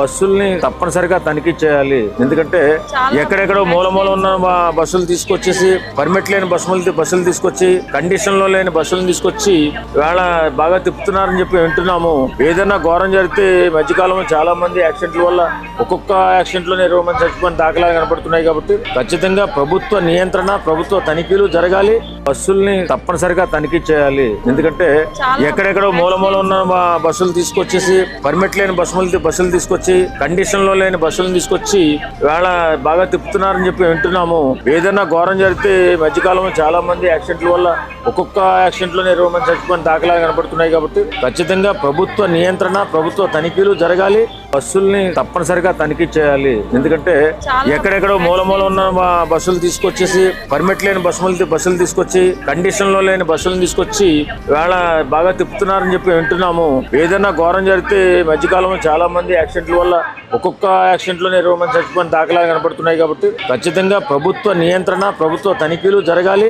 బస్సుల్ని తప్పనిసరిగా తనిఖీ చేయాలి. ఎందుకంటే ఎక్కడెక్కడో మూల ఉన్న బస్సులు తీసుకొచ్చేసి పర్మిట్ లేని బస్సులు తీసుకొచ్చి కండిషన్ లో లేని బస్సులను తీసుకొచ్చి వేళ బాగా తిప్పుతున్నారని చెప్పి వింటున్నాము. ఏదైనా ఘోరం జరిగితే మధ్యకాలంలో చాలా మంది యాక్సిడెంట్ల వల్ల ఒక్కొక్క యాక్సిడెంట్ లోనే 20 మంది చచ్చిపోయిన దాఖలాలు కనబడుతున్నాయి. కాబట్టి ఖచ్చితంగా ప్రభుత్వ నియంత్రణ, ప్రభుత్వ తనిఖీలు జరగాలి. బస్సుల్ని తప్పనిసరిగా తనిఖీ చేయాలి. ఎందుకంటే ఎక్కడెక్కడో మూల ఉన్న బస్సులు తీసుకొచ్చేసి పర్మిట్ లేని బస్సులు తీసుకొచ్చి కండిషన్ లో లేని బస్సులను తీసుకొచ్చి వేళ బాగా తిప్పుతున్నారని చెప్పి వింటున్నాము. ఏదైనా ఘోరం జరిగితే మధ్యకాలంలో చాలా మంది యాక్సిడెంట్ల వల్ల ఒక్కొక్క యాక్సిడెంట్ లోనే 20 మంది చచ్చిపోయిన దాఖలాలు కనబడుతున్నాయి. కాబట్టి ఖచ్చితంగా ప్రభుత్వ నియంత్రణ, ప్రభుత్వ తనిఖీలు జరగాలి. బస్సుల్ని తప్పనిసరిగా తనిఖీ చేయాలి. ఎందుకంటే ఎక్కడెక్కడో మూల ఉన్న బస్సులు తీసుకొచ్చేసి పర్మిట్ లేని బస్సులు తీసుకొచ్చి కండిషన్ లో లేని బస్సులను తీసుకొచ్చి వేళ బాగా తిప్పుతున్నారని చెప్పి వింటున్నాము. ఏదైనా ఘోరం జరిగితే మధ్యకాలంలో చాలా మంది యాక్సిడెంట్ల వల్ల ఒక్కొక్క యాక్సిడెంట్ లోనే 20 మంది చచ్చిపోయిన దాఖలాలు కనబడుతున్నాయి. కాబట్టి ఖచ్చితంగా ప్రభుత్వ నియంత్రణ, ప్రభుత్వ తనిఖీలు జరగాలి.